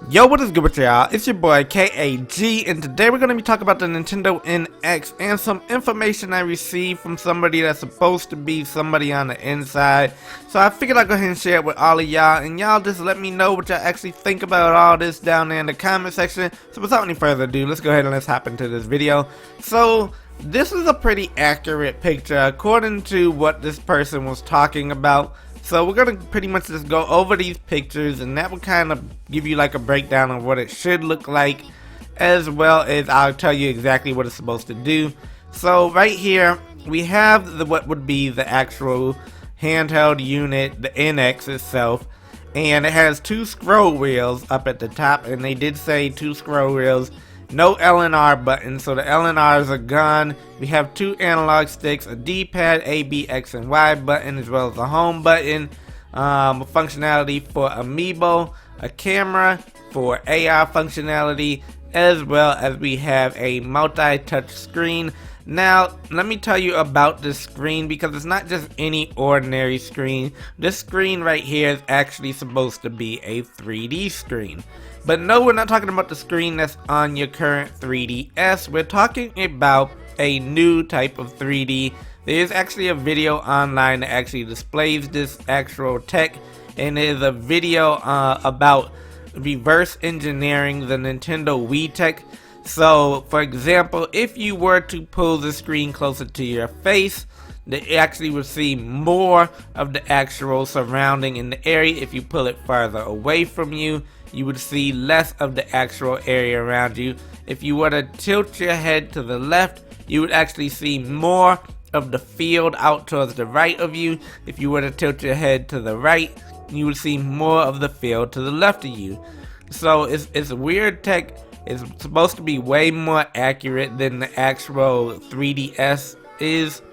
Yo, what is good with y'all? It's your boy KAG, and today we're going to be talking about the Nintendo NX and some information I received from somebody that's supposed to be somebody on the inside. So I figured I'd go ahead and share it with all of y'all, and y'all just let me know what y'all actually think about all this down there in the comment section. So without any further ado, let's go ahead and let's hop into this video. So this is a pretty accurate picture according to what this person was talking about. So we're going to pretty much just go over these pictures, and that will kind of give you like a breakdown of what it should look like, as well as I'll tell you exactly what it's supposed to do. So right here we have what would be the actual handheld unit, the NX itself, and it has two scroll wheels up at the top, and they did say two scroll wheels. No L and R button, so the L and R's are gone. We have two analog sticks, a D-pad, A, B, X, and Y button, as well as a home button, functionality for Amiibo, a camera for AR functionality, as well as we have a multi-touch screen. Now, let me tell you about this screen, because it's not just any ordinary screen. This screen right here is actually supposed to be a 3D screen. But no, we're not talking about the screen that's on your current 3DS. We're talking about a new type of 3D. There is actually a video online that actually displays this actual tech, and it is a video about reverse engineering the Nintendo Wii tech. So, for example, if you were to pull the screen closer to your face, they actually would see more of the actual surrounding in the area. If you pull it farther away from you, you would see less of the actual area around you. If you were to tilt your head to the left, you would actually see more of the field out towards the right of you. If you were to tilt your head to the right, you would see more of the field to the left of you. So it's weird tech. It's supposed to be way more accurate than the actual 3DS is,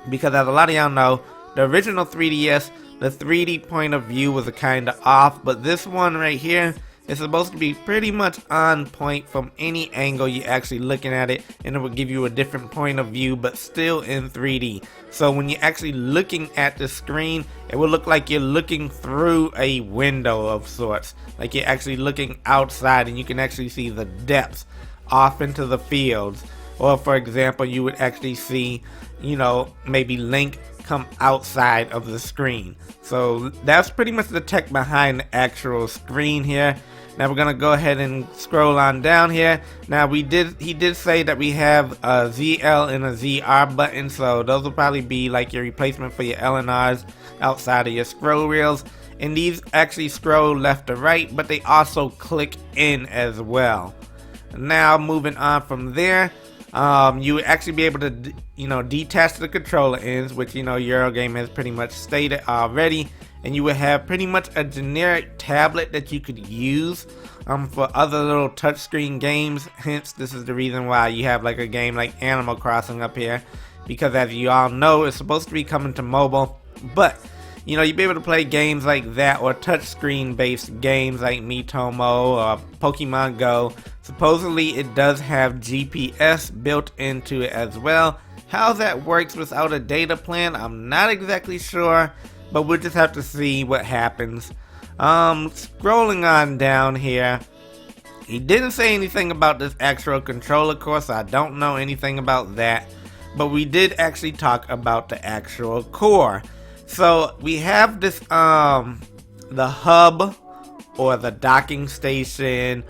because as a lot of y'all know, the original 3DS, the 3D point of view was kind of off, but this one right here is supposed to be pretty much on point from any angle you're actually looking at it, and it will give you a different point of view, but still in 3D. So when you're actually looking at the screen, it will look like you're looking through a window of sorts, like you're actually looking outside, and you can actually see the depths off into the fields. Or for example, you would actually see, you know, maybe Link come outside of the screen. So that's pretty much the tech behind the actual screen here. Now we're gonna go ahead and scroll on down here. Now he did say that we have a ZL and a ZR button, so those will probably be like your replacement for your L and R's outside of your scroll wheels. And these actually scroll left to right, but they also click in as well. Now moving on from there, you would actually be able to, you know, detach the controller ends, which, you know, Eurogame has pretty much stated already, and you would have pretty much a generic tablet that you could use for other little touchscreen games. Hence, this is the reason why you have like a game like Animal Crossing up here, because as you all know, it's supposed to be coming to mobile, but you know, you'd be able to play games like that, or touchscreen based games like Miitomo or Pokemon Go. Supposedly it does have GPS built into it as well. How that works without a data plan, I'm not exactly sure, but we'll just have to see what happens. Scrolling on down here, he didn't say anything about this actual controller core, so I don't know anything about that, but we did actually talk about the actual core. So we have this, the hub, or the docking station,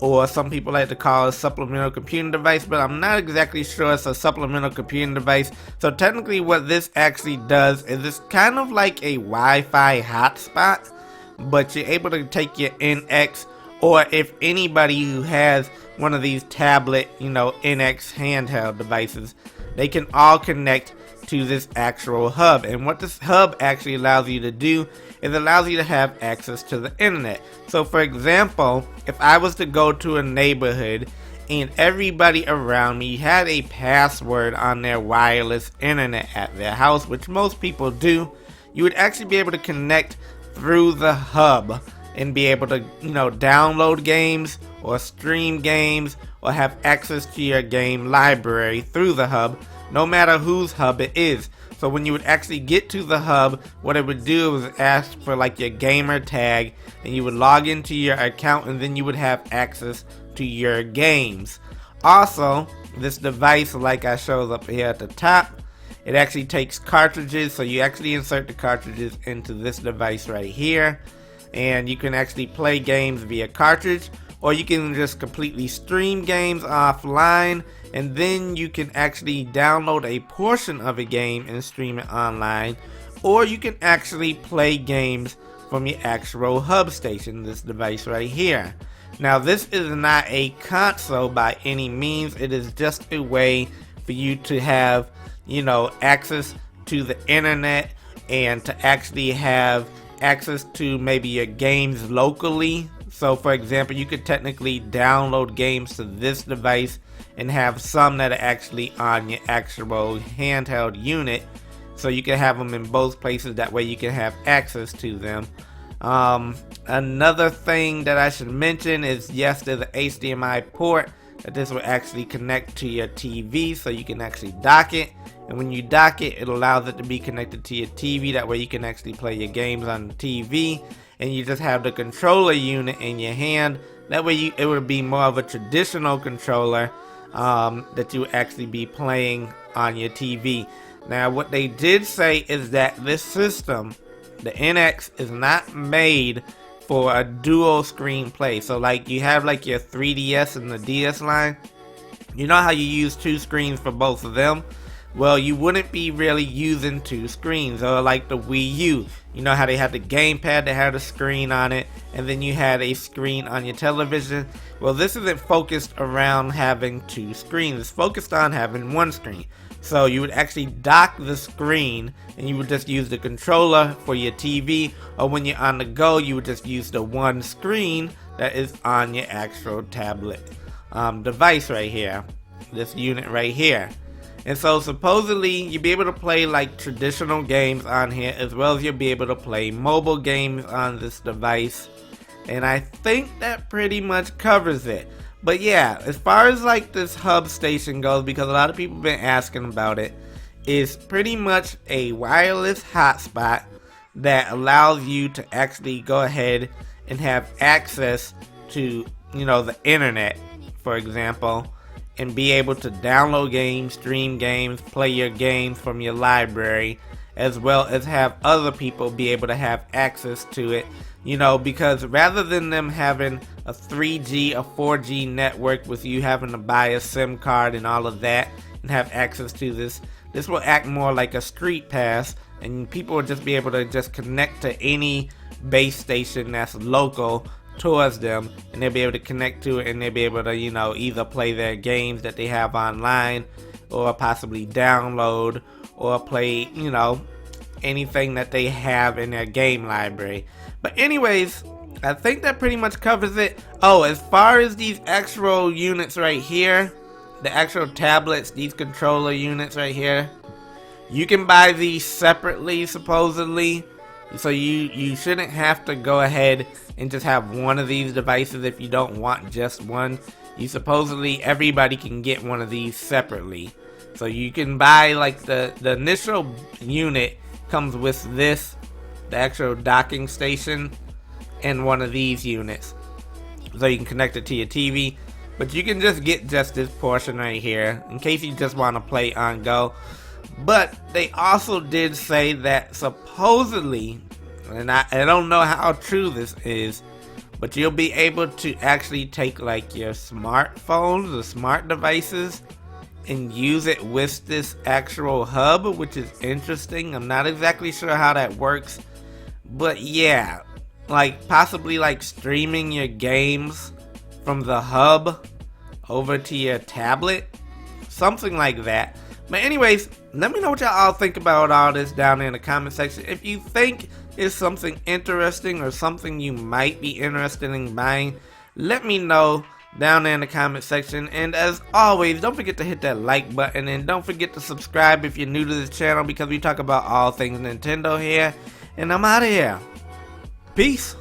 or some people like to call it a supplemental computing device, but I'm not exactly sure it's a supplemental computing device. So technically what this actually does is it's kind of like a Wi-Fi hotspot, but you're able to take your NX, or if anybody who has one of these tablet, you know, NX handheld devices, they can all connect to this actual hub. And what this hub actually allows you to do is allows you to have access to the internet. So for example, if I was to go to a neighborhood and everybody around me had a password on their wireless internet at their house, which most people do, you would actually be able to connect through the hub and be able to, you know, download games or stream games or have access to your game library through the hub, no matter whose hub it is. So when you would actually get to the hub, what it would do was ask for like your gamer tag, and you would log into your account, and then you would have access to your games. Also, this device, like I showed up here at the top, it actually takes cartridges, so you actually insert the cartridges into this device right here, and you can actually play games via cartridge, or you can just completely stream games offline, and then you can actually download a portion of a game and stream it online, or you can actually play games from your actual hub station, this device right here. Now, this is not a console by any means. It is just a way for you to have, access to the internet, and to actually have access to maybe your games locally. So for example, you could technically download games to this device and have some that are actually on your actual handheld unit, so you can have them in both places. That way you can have access to them. Another thing that I should mention is, yes, there's an HDMI port that this will actually connect to your TV, so you can actually dock it, and when you dock it, it allows it to be connected to your TV. That way you can actually play your games on the TV, and you just have the controller unit in your hand. That way it would be more of a traditional controller that you would actually be playing on your TV. Now, what they did say is that this system, the NX, is not made for a dual screen play. So like you have like your 3DS and the DS line, you know how you use two screens for both of them? Well, you wouldn't be really using two screens. Or like the Wii U, you know how they had the gamepad that had a screen on it, and then you had a screen on your television? Well, this isn't focused around having two screens. It's focused on having one screen. So you would actually dock the screen, and you would just use the controller for your TV, or when you're on the go, you would just use the one screen that is on your actual tablet device right here, this unit right here. And so supposedly you'll be able to play like traditional games on here, as well as you'll be able to play mobile games on this device. And I think that pretty much covers it. But yeah, as far as like this hub station goes, because a lot of people have been asking about it, is pretty much a wireless hotspot that allows you to actually go ahead and have access to, the internet, for example, and be able to download games, stream games, play your games from your library, as well as have other people be able to have access to it. Because rather than them having a 3G, a 4G network with you having to buy a SIM card and all of that and have access to this will act more like a street pass, and people will just be able to just connect to any base station that's local towards them, and they'll be able to connect to it, and they'll be able to, either play their games that they have online, or possibly download, or play, anything that they have in their game library. But anyways, I think that pretty much covers it. Oh, as far as these actual units right here, the actual tablets, these controller units right here, you can buy these separately, supposedly. So you shouldn't have to go ahead and just have one of these devices if you don't want just one. Supposedly everybody can get one of these separately. So you can buy like the initial unit comes with this, the actual docking station, and one of these units. So you can connect it to your TV. But you can just get just this portion right here in case you just want to play on go. But they also did say that supposedly, and I don't know how true this is, but you'll be able to actually take like your smartphones, the smart devices, and use it with this actual hub, which is interesting. I'm not exactly sure how that works, but yeah, like possibly like streaming your games from the hub over to your tablet, something like that. But anyways, let me know what y'all all think about all this down there in the comment section. If you think it's something interesting or something you might be interested in buying, let me know down there in the comment section. And as always, don't forget to hit that like button, and don't forget to subscribe if you're new to this channel, because we talk about all things Nintendo here. And I'm out of here. Peace.